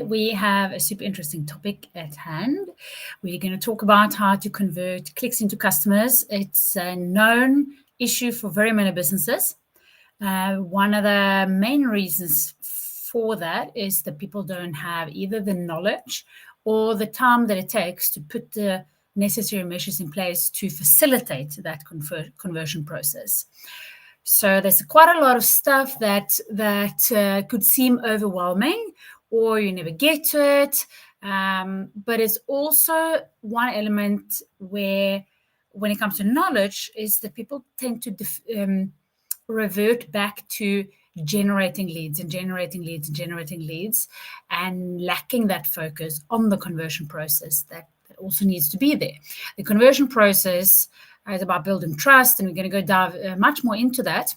We have a super interesting topic at hand. We're going to talk about how to convert clicks into customers. It's a known issue for very many businesses. One of the main reasons for that is that people don't have either the knowledge or the time that it takes to put the necessary measures in place to facilitate that conversion process. So there's quite a lot of stuff that could seem overwhelming, or you never get to it. But it's also one element where, when it comes to knowledge, is that people tend to revert back to generating leads and lacking that focus on the conversion process that also needs to be there. The conversion process is about building trust, and we're going to go dive much more into that.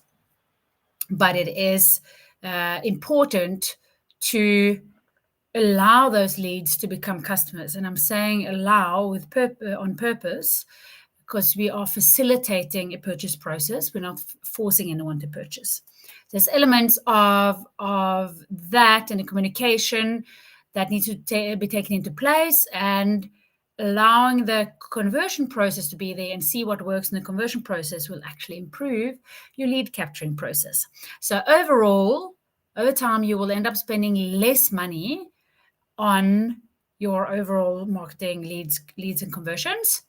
But it is important to allow those leads to become customers. And I'm saying allow with on purpose, because we are facilitating a purchase process. We're not forcing anyone to purchase. There's elements of that and the communication that needs to be taken into place, and allowing the conversion process to be there and see what works in the conversion process will actually improve your lead capturing process. So overall, over time, you will end up spending less money on your overall marketing leads and conversions,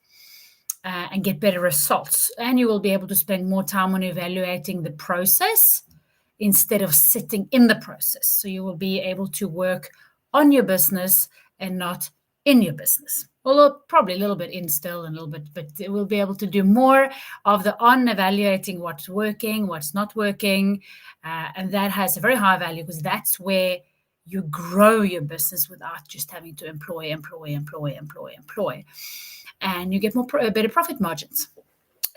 and get better results. And you will be able to spend more time on evaluating the process instead of sitting in the process. So you will be able to work on your business and not in your business. Although probably a little bit in still and a little bit, but we'll be able to do more of the on evaluating what's working, what's not working. And that has a very high value, because that's where you grow your business without just having to employ. And you get better profit margins.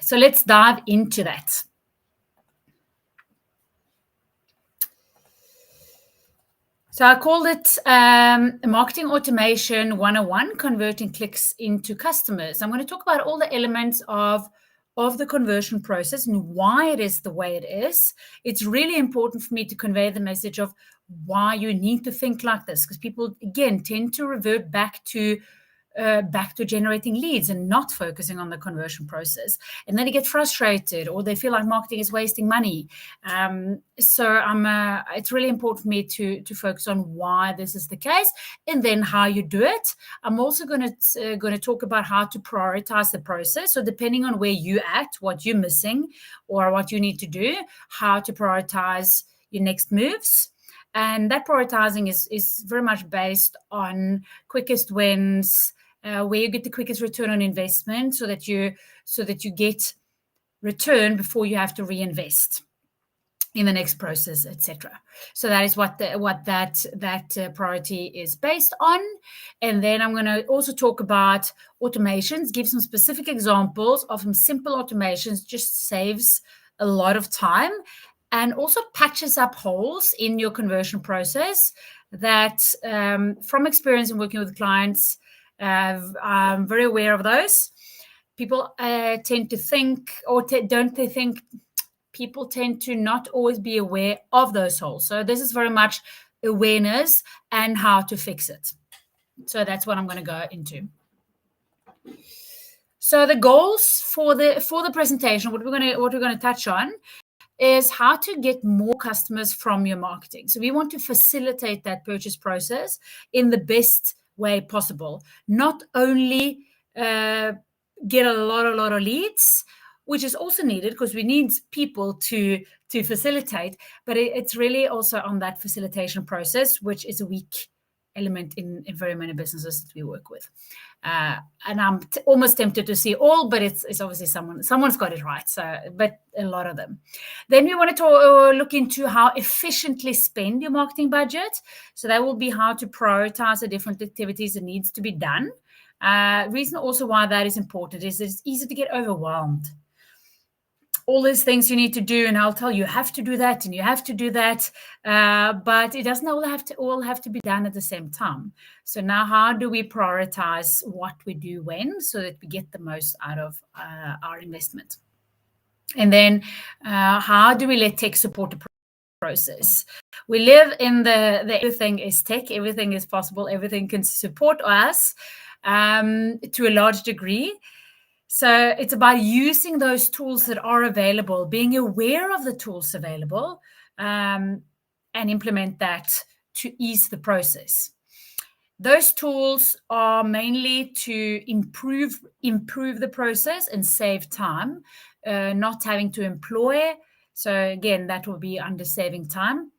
So let's dive into that. So I called it Marketing Automation 101, Converting Clicks into Customers. I'm going to talk about all the elements of the conversion process and why it is the way it is. It's really important for me to convey the message of why you need to think like this, because people, again, tend to revert back to generating leads and not focusing on the conversion process, and then they get frustrated or they feel like marketing is wasting money. So it's really important for me to focus on why this is the case, and then how you do it. I'm also going to talk about how to prioritize the process. So depending on where you at, what you're missing or what you need to do, how to prioritize your next moves. And that prioritizing is very much based on quickest wins, where you get the quickest return on investment, so that you get return before you have to reinvest in the next process, etc. So that is what that priority is based on. And then I'm going to also talk about automations, give some specific examples of some simple automations, just saves a lot of time, and also patches up holes in your conversion process that, from experience in working with clients, I'm very aware of those. People tend to think, or don't they think, people tend to not always be aware of those holes. So this is very much awareness and how to fix it. So that's what I'm going to go into. So the goals for the presentation, what we're going to touch on, is how to get more customers from your marketing. So we want to facilitate that purchase process in the best way possible. Not only get a lot of leads, which is also needed because we need people to facilitate, but it's really also on that facilitation process, which is a weak element in very many businesses that we work with. And I'm almost tempted to see all, but it's obviously someone's got it right. So, but a lot of them. Then we want to look into how efficiently spend your marketing budget. So that will be how to prioritize the different activities that needs to be done. Reason also why that is important is it's easy to get overwhelmed. All these things you need to do, and I'll tell you, you have to do that and you have to do that, but it doesn't all have to be done at the same time. So now, how do we prioritize what we do when, so that we get the most out of our investment? And then how do we let tech support the process. We live in the everything is tech, everything is possible, everything can support us to a large degree. So it's about using those tools that are available, being aware of the tools available, and implement that to ease the process. Those tools are mainly to improve the process and save time, not having to employ. So again, that will be under saving time.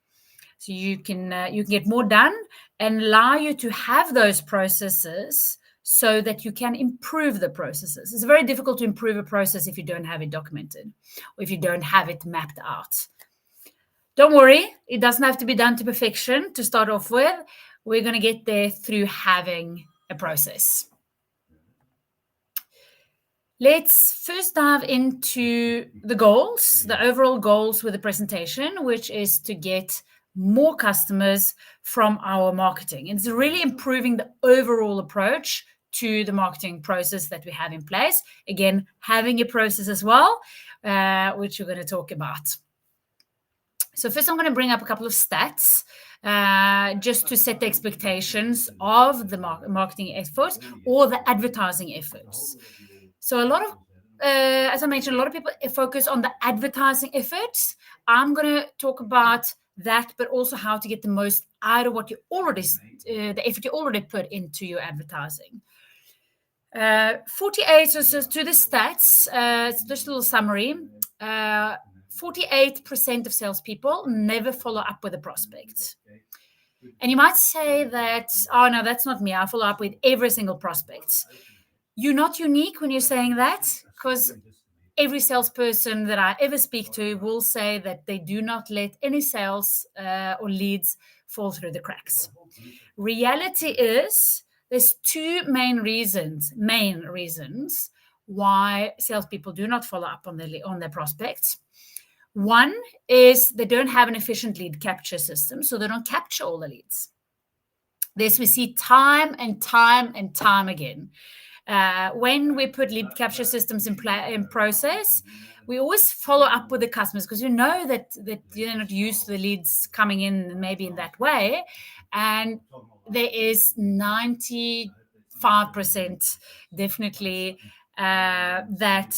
So you can get more done and allow you to have those processes so that you can improve the processes. It's very difficult to improve a process if you don't have it documented or if you don't have it mapped out. Don't worry, it doesn't have to be done to perfection to start off with. We're going to get there through having a process. Let's first dive into the goals, the overall goals with the presentation, which is to get more customers from our marketing. It's really improving the overall approach to the marketing process that we have in place. Again, having a process as well, which we're going to talk about. So first, I'm going to bring up a couple of stats just to set the expectations of the marketing efforts or the advertising efforts. So a lot of, as I mentioned, a lot of people focus on the advertising efforts. I'm going to talk about that, but also how to get the most out of what you already, the effort you already put into your advertising. 48, so to the stats, it's just a little summary. 48% of salespeople never follow up with a prospect. And you might say that, oh no, that's not me. I follow up with every single prospect. You're not unique when you're saying that, because every salesperson that I ever speak to will say that they do not let any sales or leads fall through the cracks. Reality is there's two main reasons why salespeople do not follow up on their prospects. One is they don't have an efficient lead capture system, so they don't capture all the leads. This we see time and time and time again. When we put lead capture systems in process, we always follow up with the customers because you know that you're not used to the leads coming in maybe in that way. And there is 95% definitely that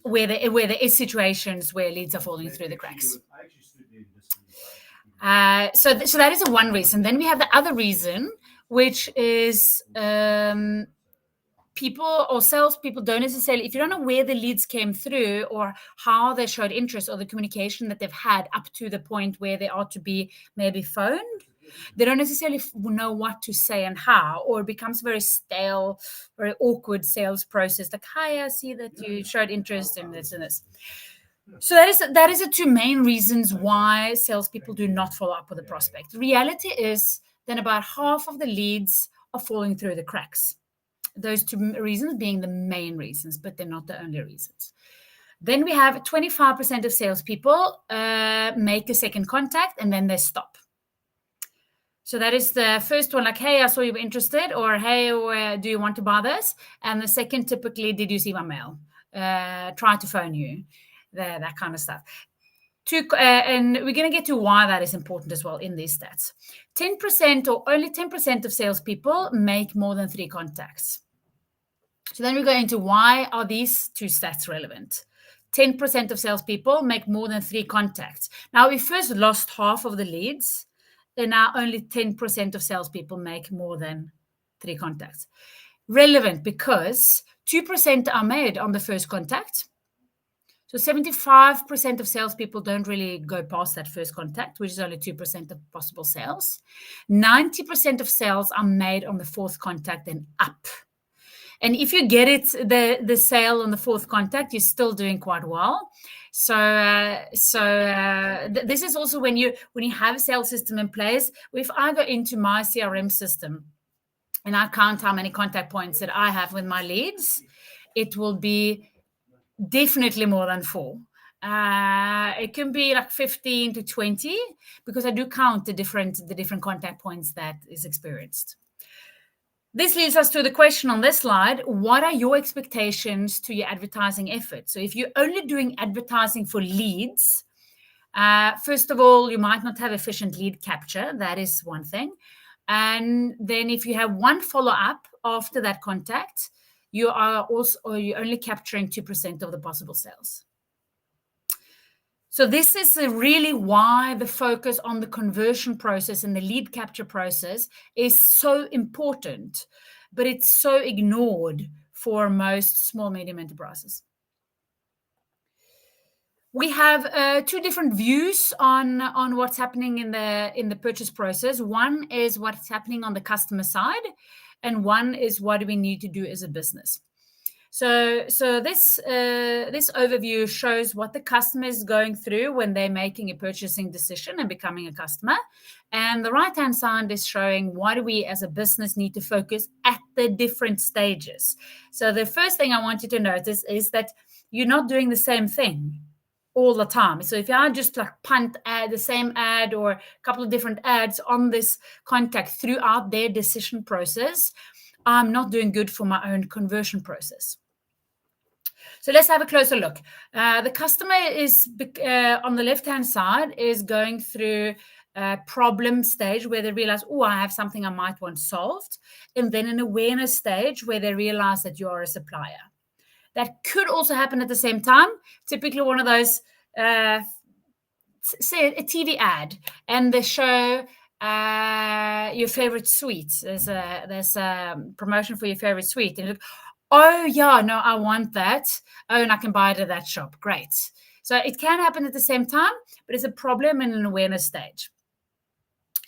where there is situations where leads are falling through the cracks. So that is one reason. Then we have the other reason, which is people or salespeople don't necessarily, if you don't know where the leads came through or how they showed interest or the communication that they've had up to the point where they are to be maybe phoned, they don't necessarily know what to say and how, or it becomes very stale, very awkward sales process. Like, hi, I see that you showed interest in this and this. So that is the two main reasons why salespeople do not follow up with a prospect. The reality is then about half of the leads are falling through the cracks. Those two reasons being the main reasons, but they're not the only reasons. Then we have 25% of salespeople make a second contact and then they stop. So that is the first one, like, hey, I saw you were interested, or hey, do you want to buy this? And the second, typically, did you see my mail? Try to phone you, that kind of stuff. And we're going to get to why that is important as well in these stats. 10% or only 10% of salespeople make more than 3 contacts. So then we go into why are these two stats relevant? 10% of salespeople make more than 3 contacts. Now, we first lost half of the leads, and now only 10% of salespeople make more than 3 contacts. Relevant because 2% are made on the first contact. So 75% of salespeople don't really go past that first contact, which is only 2% of possible sales. 90% of sales are made on the 4th contact and up. And if you get it, the sale on the 4th contact, you're still doing quite well. So this is also when you have a sales system in place. If I go into my CRM system and I count how many contact points that I have with my leads, it will be definitely more than 4. It can be like 15 to 20 because I do count the different contact points that is experienced. This leads us to the question on this slide. What are your expectations to your advertising efforts? So if you're only doing advertising for leads, First of all, you might not have efficient lead capture. That is one thing. And then if you have one follow-up after that contact, you're only capturing 2% of the possible sales. So this is really why the focus on the conversion process and the lead capture process is so important, but it's so ignored for most small, medium enterprises. We have two different views on what's happening in the purchase process. One is what's happening on the customer side, and one is what do we need to do as a business. So this overview shows what the customer is going through when they're making a purchasing decision and becoming a customer. And the right-hand side is showing what do we as a business need to focus at the different stages. So the first thing I want you to notice is that you're not doing the same thing all the time. So if I just like punt the same ad or a couple of different ads on this contact throughout their decision process, I'm not doing good for my own conversion process. So let's have a closer look. The customer is on the left-hand side is going through a problem stage where they realize, oh, I have something I might want solved. And then an awareness stage where they realize that you are a supplier. That could also happen at the same time. Typically one of those, say a TV ad, and they show your favorite sweet. There's a promotion for your favorite sweet. And you look, oh, yeah, no, I want that. Oh, and I can buy it at that shop. Great. So it can happen at the same time, but it's a problem in an awareness stage.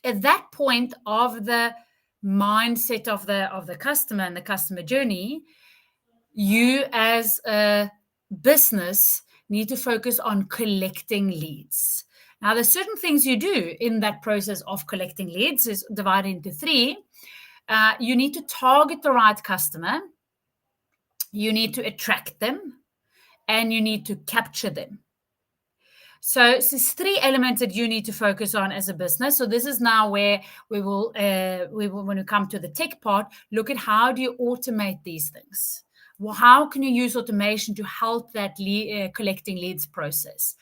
At that point of the mindset of the customer and the customer journey, you as a business need to focus on collecting leads. Now, there's certain things you do in that process of collecting leads is divided into three. You need to target the right customer, you need to attract them, and you need to capture them. So it's three elements that you need to focus on as a business. So this is now where we will, when we come to the tech part, look at how do you automate these things. Well, how can you use automation to help that collecting leads process?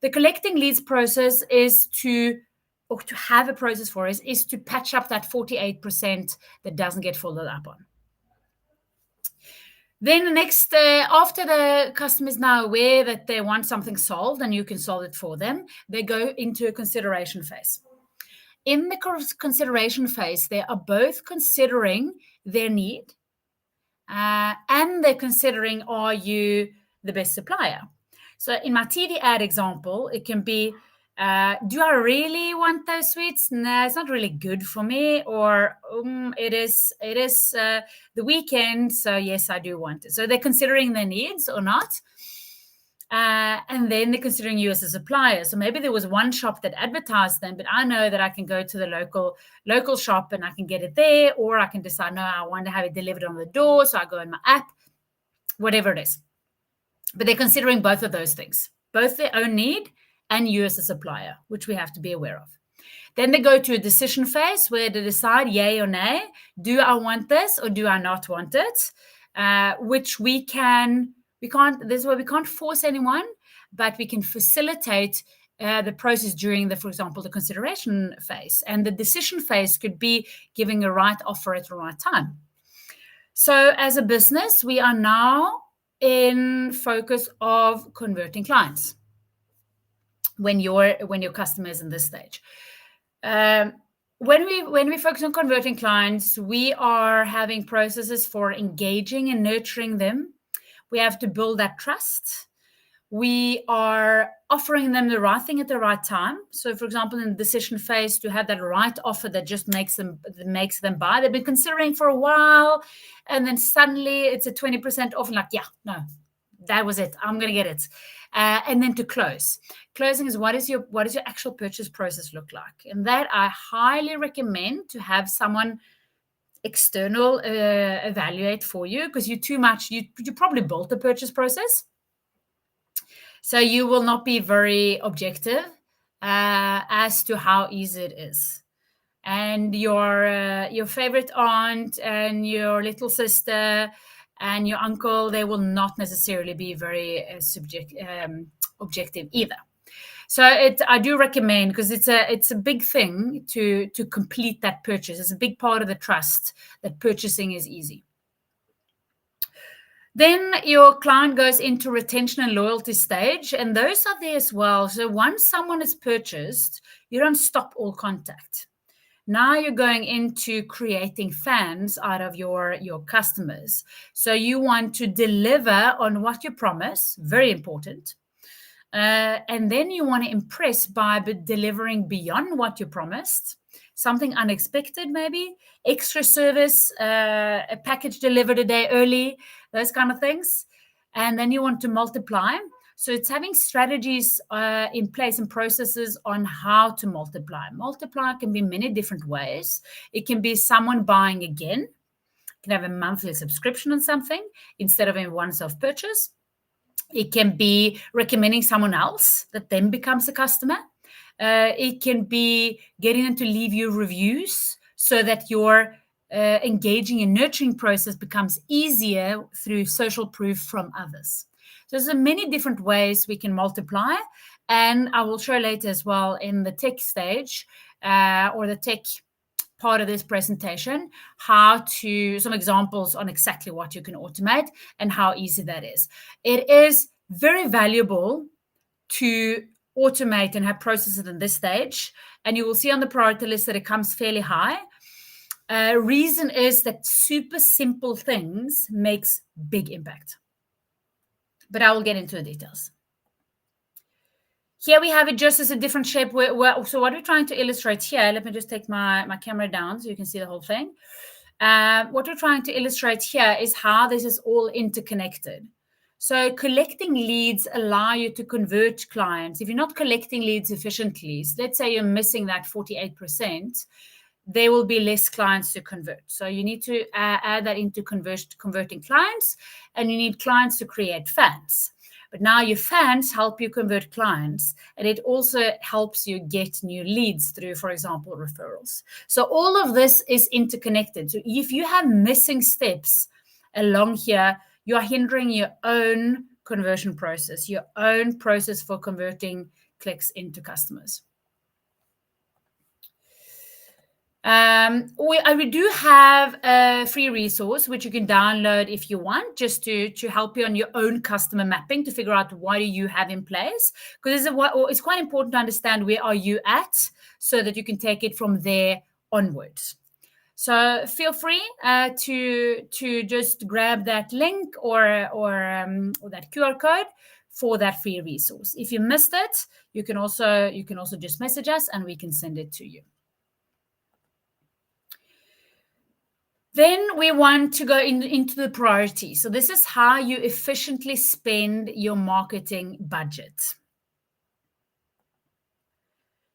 The collecting leads process is to have a process for us is to patch up that 48% that doesn't get followed up on. Then the next, after the customer is now aware that they want something solved and you can solve it for them, they go into a consideration phase. In the consideration phase, they are both considering their need and they're considering, are you the best supplier? So in my TV ad example, it can be, do I really want those sweets? No, it's not really good for me. Or it is the weekend, so yes, I do want it. So they're considering their needs or not. And then they're considering you as a supplier. So maybe there was one shop that advertised them, but I know that I can go to the local shop and I can get it there, or I can decide, no, I want to have it delivered on the door. So I go in my app, whatever it is. But they're considering both of those things, both their own need and you as a supplier, which we have to be aware of. Then they go to a decision phase where they decide yay or nay. Do I want this or do I not want it? Which we can't, this is where we can't force anyone, but we can facilitate the process during for example, the consideration phase. And the decision phase could be giving a right offer at the right time. So as a business, we are now in focus of converting clients when your customer is in this stage. When we focus on converting clients, we are having processes for engaging and nurturing them. We have to build that trust. We are offering them the right thing at the right time. So, for example, in the decision phase, to have that right offer that just makes them buy. They've been considering for a while, and then suddenly it's a 20% off, and like, yeah, no, that was it. I'm going to get it. And then to close. Closing is what does your actual purchase process look like? And that I highly recommend to have someone external evaluate for you, because you probably built the purchase process. So you will not be very objective as to how easy it is. And your favorite aunt and your little sister and your uncle, they will not necessarily be very objective either. So I do recommend, because it's a big thing to complete that purchase. It's a big part of the trust that purchasing is easy. Then your client goes into retention and loyalty stage, and those are there as well. So once someone is purchased, you don't stop all contact. Now you're going into creating fans out of your customers. So you want to deliver on what you promise, very important. And then you want to impress by delivering beyond what you promised, something unexpected, maybe extra service, a package delivered a day early, those kind of things. And then you want to multiply. So it's having strategies in place and processes on how to multiply. Multiply can be many different ways. It can be someone buying again. You can have a monthly subscription on something instead of a one-off purchase. It can be recommending someone else that then becomes a customer. It can be getting them to leave you reviews so that your engaging and nurturing process becomes easier through social proof from others. So there's many different ways we can multiply. And I will show later as well in the tech stage or the tech part of this presentation, some examples on exactly what you can automate and how easy that is. It is very valuable to automate and have processes in this stage. And you will see on the priority list that it comes fairly high. Reason is that super simple things makes big impact. But I will get into the details. Here we have it just as a different shape. So what we're trying to illustrate here, let me just take my camera down so you can see the whole thing. What we're trying to illustrate here is how this is all interconnected. So collecting leads allow you to convert clients. If you're not collecting leads efficiently, so let's say you're missing that 48%, there will be less clients to convert. So you need to add that into converting clients, and you need clients to create fans. But now your fans help you convert clients, and it also helps you get new leads through, for example, referrals. So all of this is interconnected. So if you have missing steps along here, you are hindering your own conversion process, your own process for converting clicks into customers. We do have a free resource which you can download if you want, just to help you on your own customer mapping to figure out what do you have in place, because it's quite important to understand where are you at so that you can take it from there onwards. So feel free to just grab that link or that QR code for that free resource. If you missed it, you can also just message us and we can send it to you. Then we want to go into the priorities. So this is how you efficiently spend your marketing budget.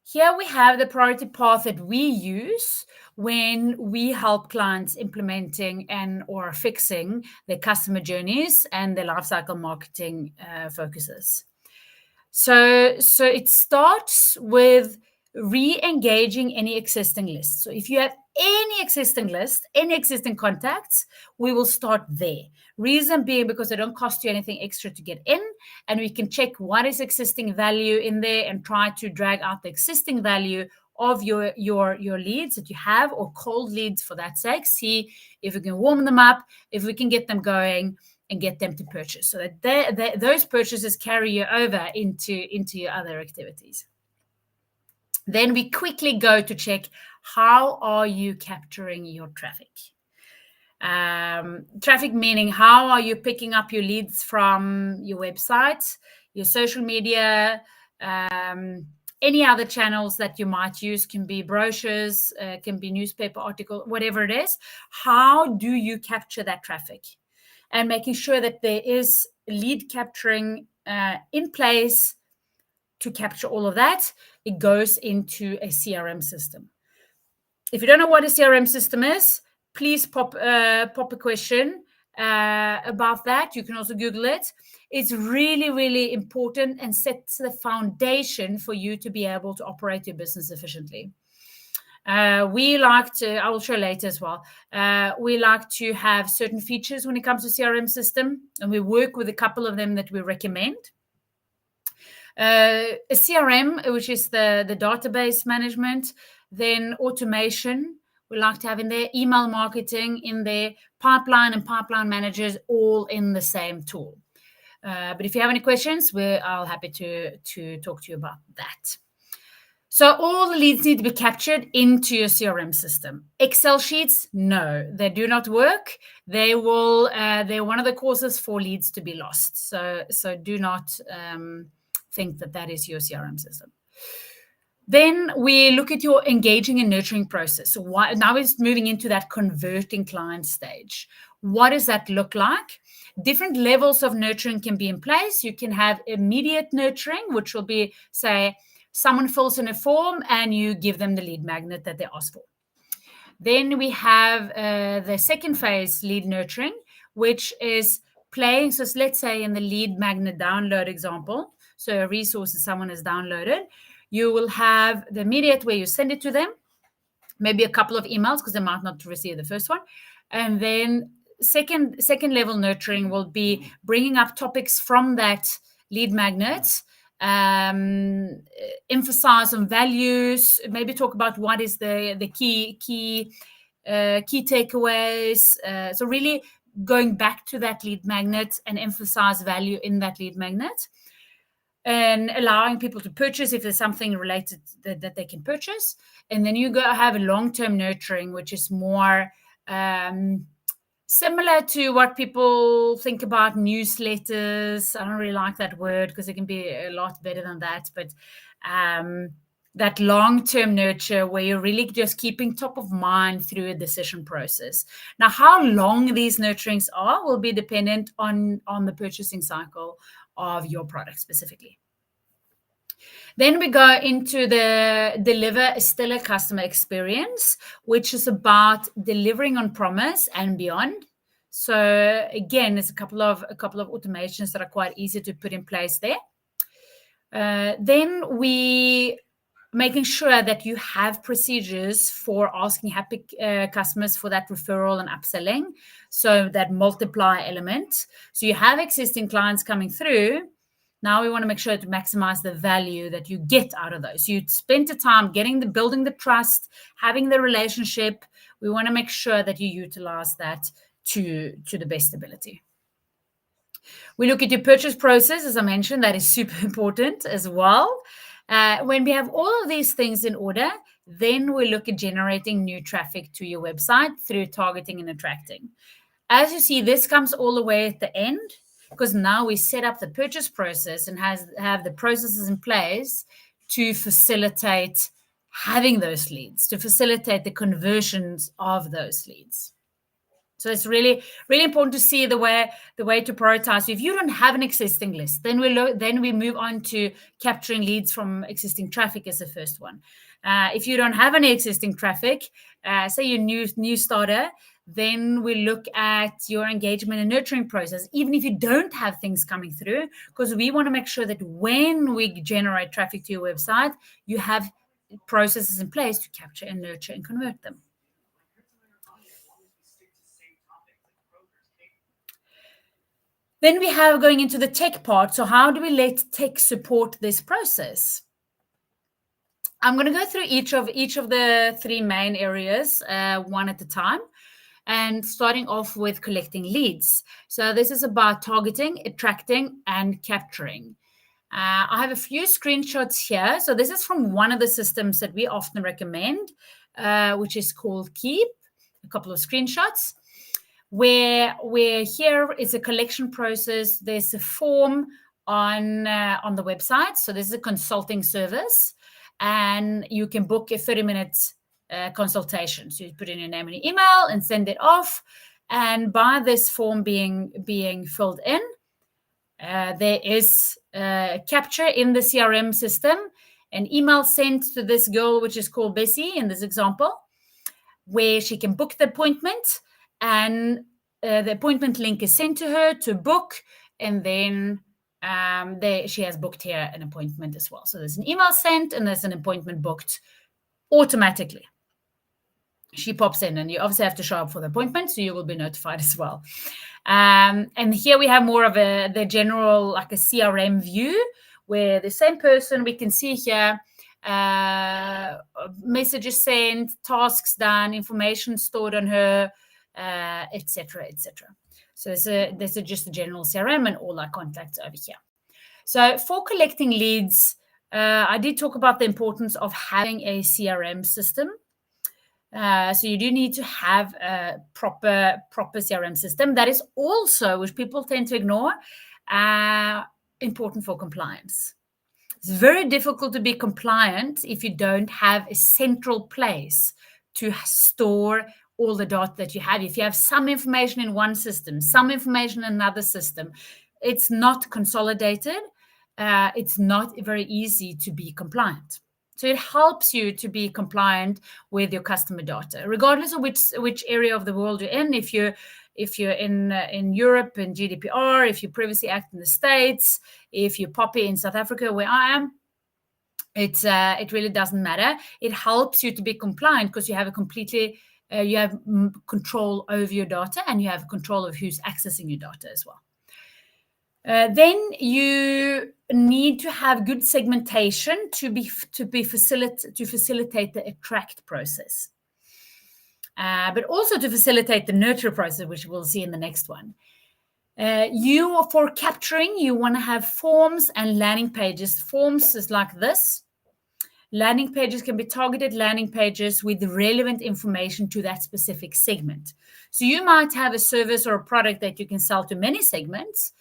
Here we have the priority path that we use when we help clients implementing or fixing their customer journeys and their lifecycle marketing focuses. So it starts with re-engaging any existing list. So if you have any existing list, any existing contacts, we will start there. Reason being because they don't cost you anything extra to get in, and we can check what is existing value in there and try to drag out the existing value of your leads that you have, or cold leads for that sake. See if we can warm them up, if we can get them going and get them to purchase, so that those purchases carry you over into your other activities. Then we quickly go to check, how are you capturing your traffic? Traffic meaning, how are you picking up your leads from your website, your social media, any other channels that you might use. Can be brochures, can be newspaper article, whatever it is. How do you capture that traffic? And making sure that there is lead capturing in place to capture all of that. It goes into a CRM system. If you don't know what a CRM system is, please pop a question about that. You can also Google it. It's really, really important and sets the foundation for you to be able to operate your business efficiently. We like to, I will show later as well, we like to have certain features when it comes to CRM system, and we work with a couple of them that we recommend. A CRM, which is the database management, then automation, we like to have in there, email marketing in there, pipeline and pipeline managers, all in the same tool. But if you have any questions, I'll happy to talk to you about that. So all the leads need to be captured into your CRM system. Excel sheets, no, they do not work. They will. They're one of the causes for leads to be lost. So do not think that is your CRM system. Then we look at your engaging and nurturing process. So now it's moving into that converting client stage. What does that look like? Different levels of nurturing can be in place. You can have immediate nurturing, which will be, say, someone fills in a form and you give them the lead magnet that they ask for. Then we have the second phase, lead nurturing, which is playing. So let's say in the lead magnet download example, so a resource that someone has downloaded, you will have the immediate where you send it to them, maybe a couple of emails because they might not receive the first one. And then second level nurturing will be bringing up topics from that lead magnet, emphasize on values, maybe talk about what is the key takeaways. So really going back to that lead magnet and emphasize value in that lead magnet, and allowing people to purchase if there's something related that they can purchase. And then you go have a long-term nurturing, which is more similar to what people think about newsletters. I don't really like that word because it can be a lot better than that. But that long-term nurture where you're really just keeping top of mind through a decision process. Now, how long these nurturings are will be dependent on the purchasing cycle of your product specifically. Then we go into the deliver a stellar customer experience, which is about delivering on promise and beyond. So again, there's a couple of automations that are quite easy to put in place there. Then we making sure that you have procedures for asking happy customers for that referral and upselling. So that multiply element. So you have existing clients coming through. Now we want to make sure to maximize the value that you get out of those. You spend the time building the trust, having the relationship. We want to make sure that you utilize that to the best ability. We look at your purchase process, as I mentioned, that is super important as well. When we have all of these things in order, then we look at generating new traffic to your website through targeting and attracting. As you see, this comes all the way at the end because now we set up the purchase process and have the processes in place to facilitate having those leads, to facilitate the conversions of those leads. So it's really, really important to see the way to prioritize. So if you don't have an existing list, then we move on to capturing leads from existing traffic as the first one. If you don't have any existing traffic, say you're new starter, then we look at your engagement and nurturing process, even if you don't have things coming through, because we want to make sure that when we generate traffic to your website, you have processes in place to capture and nurture and convert them. Then we have going into the tech part. So how do we let tech support this process? I'm going to go through each of the three main areas, one at a time, and starting off with collecting leads. So this is about targeting, attracting, and capturing. I have a few screenshots here. So this is from one of the systems that we often recommend, which is called Keap. A couple of screenshots. Where here is a collection process. There's a form on the website. So this is a consulting service, and you can book a 30-minute consultation. So you put in your name and your email and send it off. And by this form being filled in, there is capture in the CRM system, an email sent to this girl, which is called Bessie in this example, where she can book the appointment. And the appointment link is sent to her to book, and then she has booked here an appointment as well. So there's an email sent and there's an appointment booked automatically. She pops in, and you obviously have to show up for the appointment, so you will be notified as well. And here we have more of the general, like a CRM view, where the same person, we can see here, messages sent, tasks done, information stored on her, etc., etc. So this is just a general CRM and all our contacts over here. So for collecting leads, I did talk about the importance of having a CRM system. So you do need to have a proper CRM system. That is also, which people tend to ignore, important for compliance. It's very difficult to be compliant if you don't have a central place to store all the data that you have. If you have some information in one system, some information in another system, it's not consolidated. It's not very easy to be compliant. So it helps you to be compliant with your customer data, regardless of which area of the world you're in. If you're in Europe in GDPR, if you privacy act in the States, if you POPI in South Africa, where I am, it really doesn't matter. It helps you to be compliant because you have you have control over your data, and you have control of who's accessing your data as well. Then you need to have good segmentation to facilitate the attract process, but also to facilitate the nurture process, which we'll see in the next one. For capturing, you want to have forms and landing pages. Forms is like this. Landing pages can be targeted landing pages with relevant information to that specific segment. So you might have a service or a product that you can sell to many segments,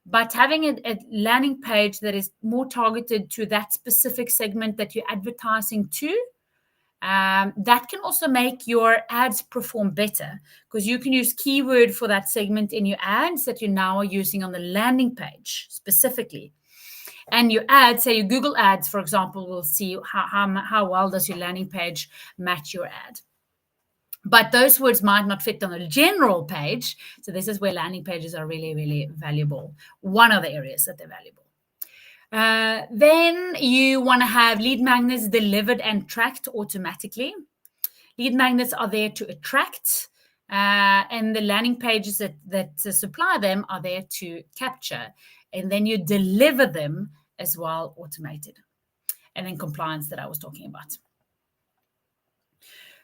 but having a landing page that is more targeted to that specific segment that you're advertising to, that can also make your ads perform better, because you can use keyword for that segment in your ads that you now are using on the landing page specifically. And your ads, say your Google ads, for example, will see how well does your landing page match your ad. But those words might not fit on a general page. So this is where landing pages are really, really valuable. One of the areas that they're valuable. Then you want to have lead magnets delivered and tracked automatically. Lead magnets are there to attract, and the landing pages that supply them are there to capture. And then you deliver them as well, automated. And then compliance that I was talking about.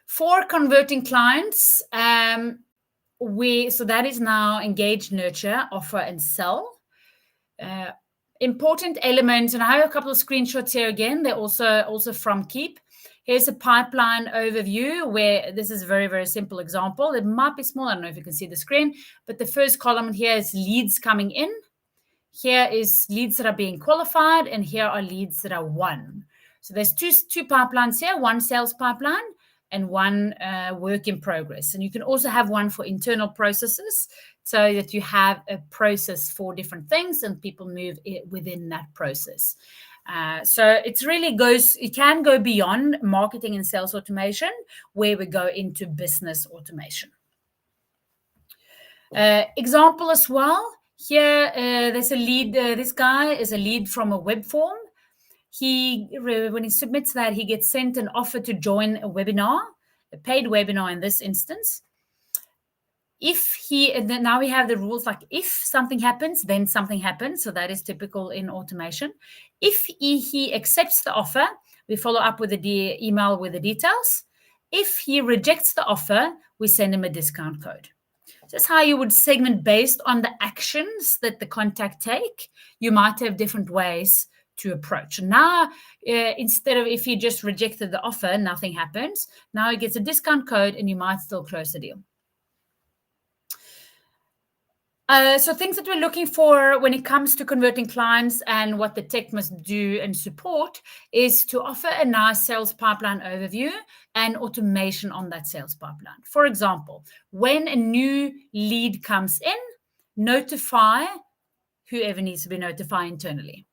For converting clients, so that is now engage, nurture, offer, and sell. Important elements, and I have a couple of screenshots here again. They're also from Keap. Here's a pipeline overview where this is a very, very simple example. It might be small. I don't know if you can see the screen, but the first column here is leads coming in. Here is leads that are being qualified, and here are leads that are won. So there's two pipelines here, one sales pipeline and one work in progress. And you can also have one for internal processes, so that you have a process for different things and people move within that process. So it can go beyond marketing and sales automation, where we go into business automation. Example as well. Here, there's a lead. This guy is a lead from a web form. When he submits that, he gets sent an offer to join a webinar, a paid webinar in this instance. Now we have the rules, like if something happens, then something happens. So that is typical in automation. If he accepts the offer, we follow up with the email with the details. If he rejects the offer, we send him a discount code. That's how you would segment based on the actions that the contact take. You might have different ways to approach. Now, instead of if he just rejected the offer, nothing happens. Now he gets a discount code and you might still close the deal. So things that we're looking for when it comes to converting clients and what the tech must do and support is to offer a nice sales pipeline overview and automation on that sales pipeline. For example, when a new lead comes in, notify whoever needs to be notified internally.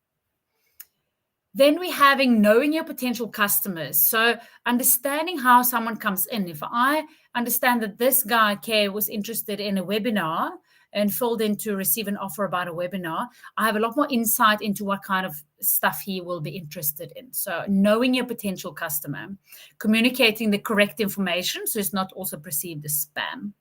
Then we're having knowing your potential customers. So understanding how someone comes in. If I understand that this guy, Kay, was interested in a webinar and filled in to receive an offer about a webinar, I have a lot more insight into what kind of stuff he will be interested in. So knowing your potential customer, communicating the correct information so it's not also perceived as spam.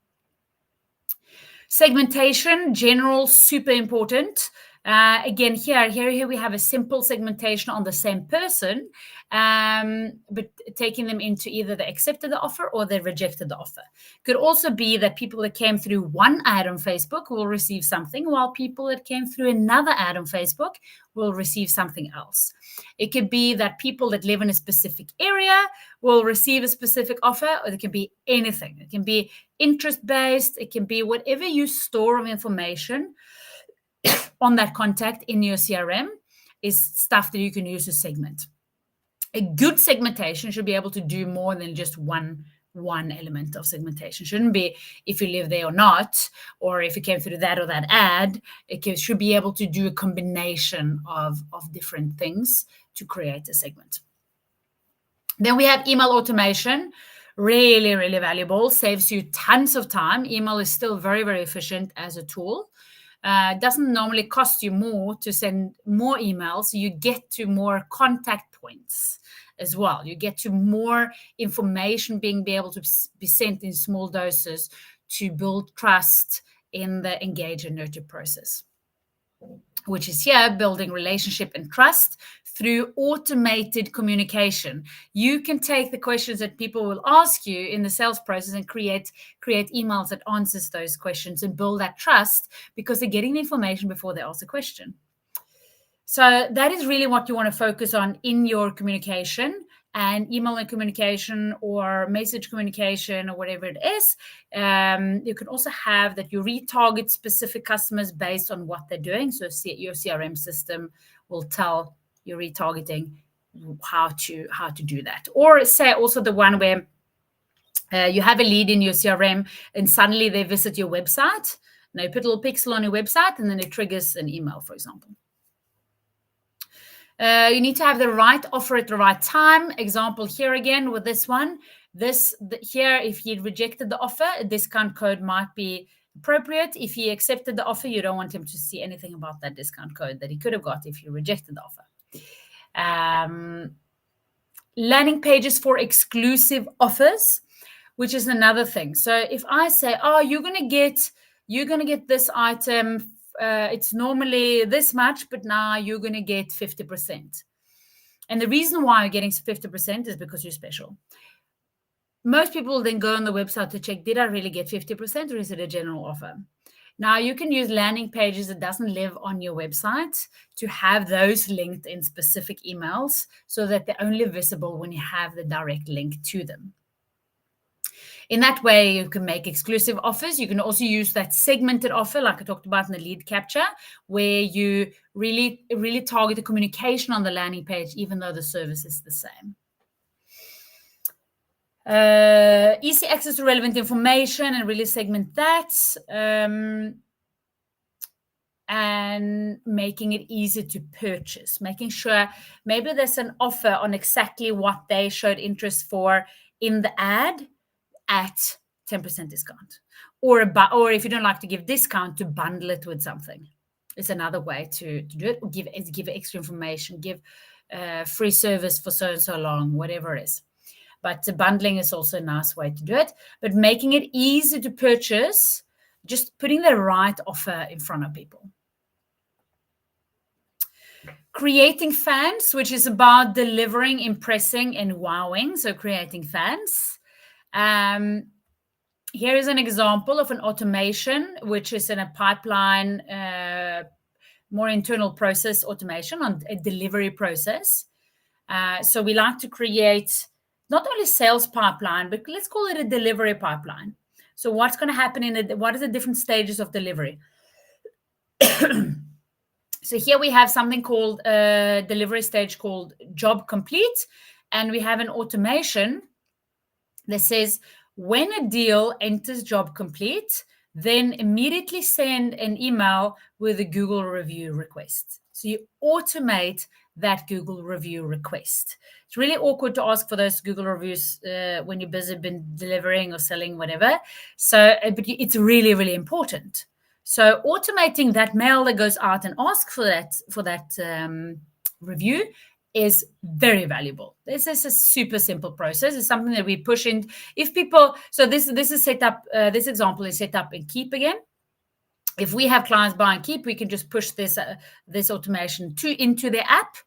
Segmentation, general, super important. Again, here we have a simple segmentation on the same person, but taking them into either they accepted the offer or they rejected the offer. Could also be that people that came through one ad on Facebook will receive something, while people that came through another ad on Facebook will receive something else. It could be that people that live in a specific area will receive a specific offer, or it can be anything. It can be interest-based. It can be whatever you store of information on that contact in your CRM is stuff that you can use to segment. A good segmentation should be able to do more than just one element of segmentation. Shouldn't be if you live there or not, or if you came through that or that ad. Should be able to do a combination of different things to create a segment. Then we have email automation. Really, really valuable. Saves you tons of time. Email is still very, very efficient as a tool. Doesn't normally cost you more to send more emails. So you get to more contact points as well. You get to more information being able to be sent in small doses to build trust in the engage and nurture process, which is here building relationship and trust through automated communication. You can take the questions that people will ask you in the sales process and create emails that answers those questions and build that trust because they're getting the information before they ask the question. So that is really what you want to focus on in your communication, and email and communication or message communication or whatever it is. You can also have that you retarget specific customers based on what they're doing. So your CRM system will tell your retargeting how to do that. Or say also the one where you have a lead in your CRM and suddenly they visit your website. Now you put a little pixel on your website and then it triggers an email, for example. You need to have the right offer at the right time. Example here again with this one. Here, if he rejected the offer, a discount code might be appropriate. If he accepted the offer, you don't want him to see anything about that discount code that he could have got if you rejected the offer. Landing pages for exclusive offers, which is another thing. So if I say, oh, you're gonna get this item. It's normally this much, but now you're going to get 50%. And the reason why you're getting 50% is because you're special. Most people then go on the website to check, did I really get 50% or is it a general offer? Now you can use landing pages that doesn't live on your website to have those linked in specific emails so that they're only visible when you have the direct link to them. In that way, you can make exclusive offers. You can also use that segmented offer, like I talked about in the lead capture, where you really, really target the communication on the landing page, even though the service is the same. Easy access to relevant information and really segment that. And making it easy to purchase, making sure maybe there's an offer on exactly what they showed interest for in the ad at 10% discount, or if you don't like to give discount, to bundle it with something. It's another way to do it. Or give extra information, give free service for so and so long, whatever it is. But the bundling is also a nice way to do it. But making it easy to purchase, just putting the right offer in front of people. Creating fans, which is about delivering, impressing, and wowing. So creating fans. Here is an example of an automation, which is in a pipeline, more internal process automation on a delivery process. So we like to create not only sales pipeline, but let's call it a delivery pipeline. So what's going to happen what are the different stages of delivery? So here we have something called a delivery stage called job complete. And we have an automation that says, when a deal enters job complete, then immediately send an email with a Google review request. So you automate that Google review request. It's really awkward to ask for those Google reviews when you're busy delivering or selling, whatever. So, but it's really, really important. So automating that mail that goes out and asks for that review is very valuable. This is a super simple process. It's something that we push in. If people, so this is set up. This example is set up in Keap again. if we have clients buy and keep, we can just push this automation into their app,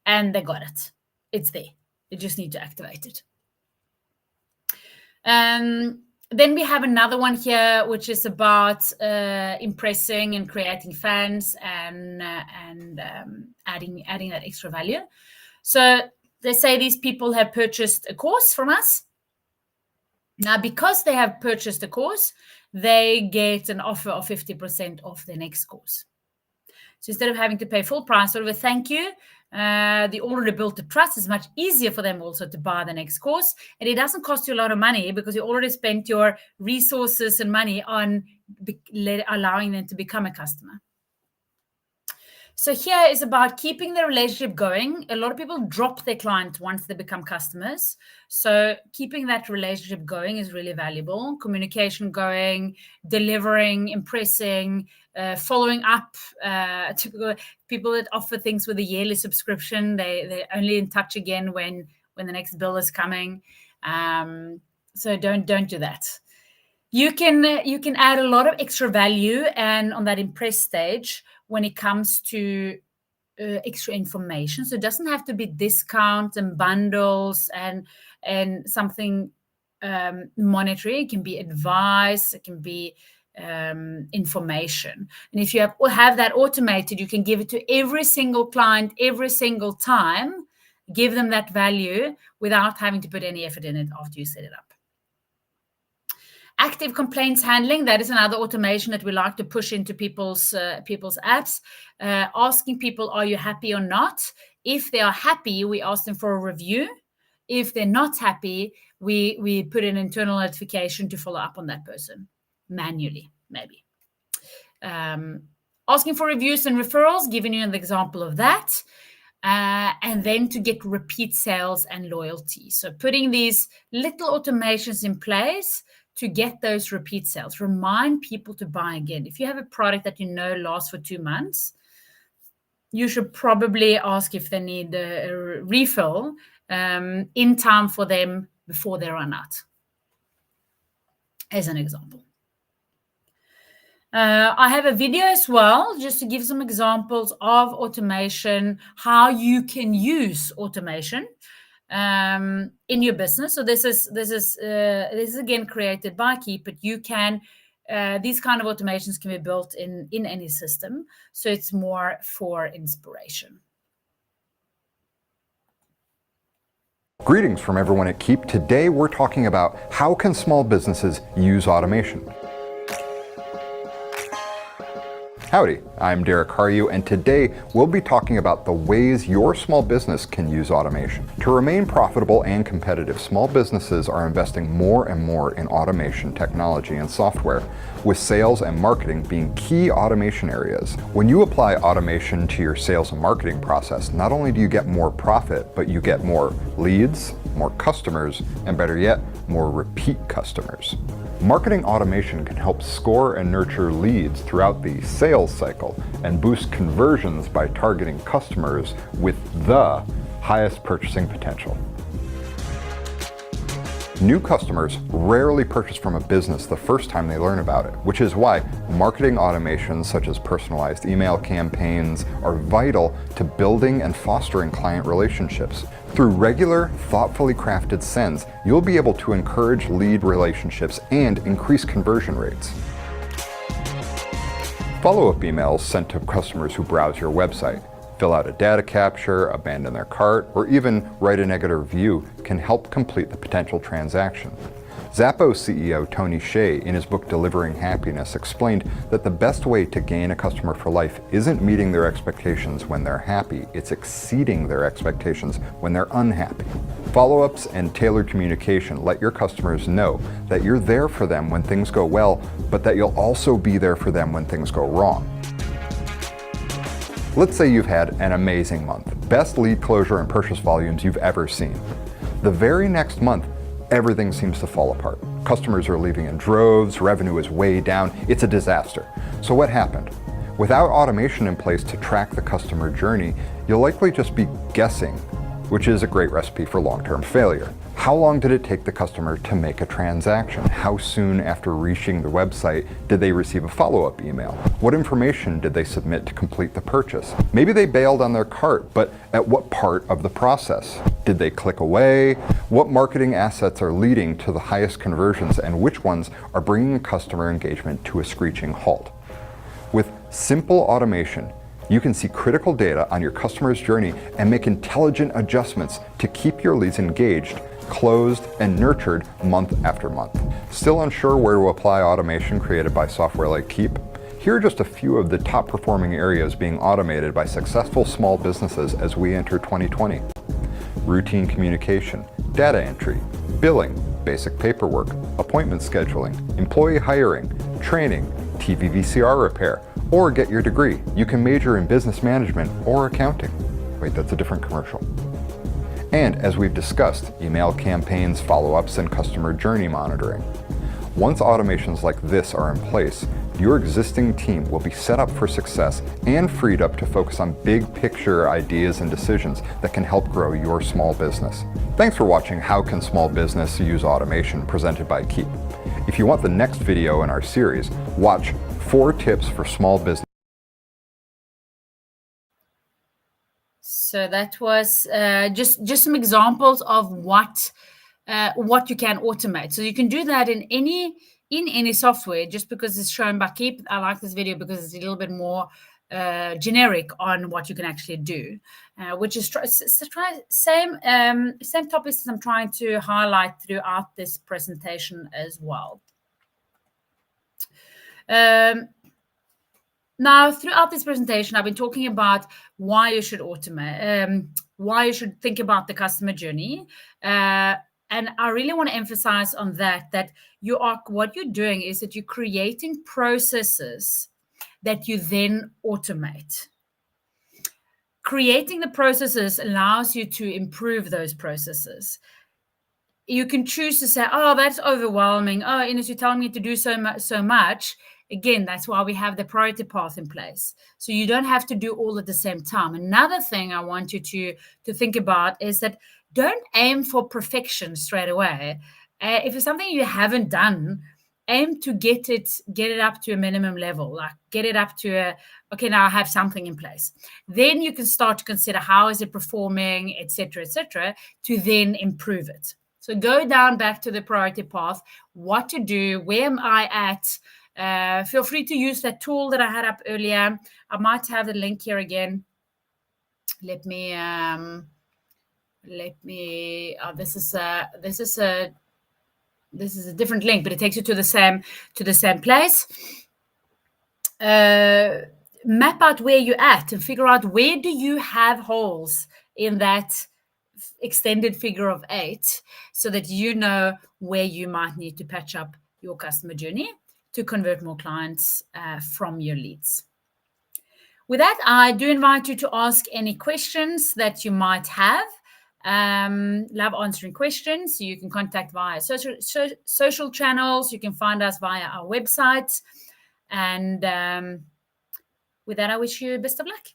and they got it. It's there. You just need to activate it. Then we have another one here, which is about impressing and creating fans and adding that extra value. So they say these people have purchased a course from us. Now, because they have purchased a course, they get an offer of 50% off their next course. So instead of having to pay full price, sort of a thank you, they already built the trust. It's much easier for them also to buy the next course. And it doesn't cost you a lot of money because you already spent your resources and money on allowing them to become a customer. So here is about keeping the relationship going. A lot of people drop their client once they become customers. So keeping that relationship going is really valuable. Communication going, delivering, impressing, following up. Typical people that offer things with a yearly subscription, they're only in touch again when the next bill is coming. So don't do that. You can add a lot of extra value and on that impress stage when it comes to extra information. So it doesn't have to be discounts and bundles and something monetary. It can be advice. It can be information. And if you have that automated, you can give it to every single client every single time, give them that value without having to put any effort in it after you set it up. Active complaints handling, that is another automation that we like to push into people's apps. Asking people, are you happy or not? If they are happy, we ask them for a review. If they're not happy, we put an internal notification to follow up on that person manually, maybe. Asking for reviews and referrals, giving you an example of that. And then to get repeat sales and loyalty. So putting these little automations in place to get those repeat sales. Remind people to buy again. If you have a product that you know lasts for 2 months, you should probably ask if they need a refill in time for them before they run out, as an example. I have a video as well, just to give some examples of automation, how you can use automation in your business. So this is again created by Keap, but you can these kind of automations can be built in any system. So it's more for inspiration. Greetings from everyone at Keap. Today we're talking about how can small businesses use automation. Howdy, I'm Derek Harju, and today we'll be talking about the ways your small business can use automation. To remain profitable and competitive, small businesses are investing more and more in automation technology and software, with sales and marketing being key automation areas. When you apply automation to your sales and marketing process, not only do you get more profit, but you get more leads, more customers, and better yet, more repeat customers. Marketing automation can help score and nurture leads throughout the sales cycle and boost conversions by targeting customers with the highest purchasing potential. New customers rarely purchase from a business the first time they learn about it, which is why marketing automations such as personalized email campaigns are vital to building and fostering client relationships. Through regular, thoughtfully crafted sends, you'll be able to encourage lead relationships and increase conversion rates. Follow-up emails sent to customers who browse your website, fill out a data capture, abandon their cart, or even write a negative review can help complete the potential transaction. Zappos CEO Tony Hsieh, in his book Delivering Happiness, explained that the best way to gain a customer for life isn't meeting their expectations when they're happy, it's exceeding their expectations when they're unhappy. Follow-ups and tailored communication let your customers know that you're there for them when things go well, but that you'll also be there for them when things go wrong. Let's say you've had an amazing month, best lead closure and purchase volumes you've ever seen. The very next month, everything seems to fall apart. Customers are leaving in droves, revenue is way down, it's a disaster. So what happened? Without automation in place to track the customer journey, you'll likely just be guessing, which is a great recipe for long-term failure. How long did it take the customer to make a transaction? How soon after reaching the website did they receive a follow-up email? What information did they submit to complete the purchase? Maybe they bailed on their cart, but at what part of the process? Did they click away? What marketing assets are leading to the highest conversions, and which ones are bringing customer engagement to a screeching halt? With simple automation, you can see critical data on your customer's journey and make intelligent adjustments to keep your leads engaged, closed, and nurtured month after month. Still unsure where to apply automation created by software like Keep? Here are just a few of the top performing areas being automated by successful small businesses as we enter 2020. Routine communication, data entry, billing, basic paperwork, appointment scheduling, employee hiring, training, TV VCR repair, or get your degree. You can major in business management or accounting. Wait, that's a different commercial. And as we've discussed, email campaigns, follow-ups, and customer journey monitoring. Once automations like this are in place, your existing team will be set up for success and freed up to focus on big picture ideas and decisions that can help grow your small business. Thanks for watching How Can Small Business Use Automation, presented by Keep. If you want the next video in our series, watch 4 tips for small business. So that was just some examples of what you can automate. So you can do that in any software. Just because it's shown by Keep, I like this video because it's a little bit more generic on what you can actually do, which is same topics as I'm trying to highlight throughout this presentation as well. Now, throughout this presentation, I've been talking about why you should automate, why you should think about the customer journey. And I really want to emphasize on that what you're doing is that you're creating processes that you then automate. Creating the processes allows you to improve those processes. You can choose to say, oh, that's overwhelming. Oh, Ines, you're telling me to do so much. Again, that's why we have the priority path in place. So you don't have to do all at the same time. Another thing I want you to think about is that don't aim for perfection straight away. If it's something you haven't done, aim to get it up to a minimum level, like get it up to okay, now I have something in place. Then you can start to consider how is it performing, et cetera, to then improve it. So go down back to the priority path, what to do, where am I at? Feel free to use that tool that I had up earlier. I might have the link here again. Let me. This is a different link, but it takes you to the same place. Map out where you're at and figure out where do you have holes in that extended figure of 8, so that you know where you might need to patch up your customer journey to convert more clients from your leads. With that, I do invite you to ask any questions that you might have. Love answering questions. You can contact via social channels. You can find us via our website. And with that, I wish you best of luck.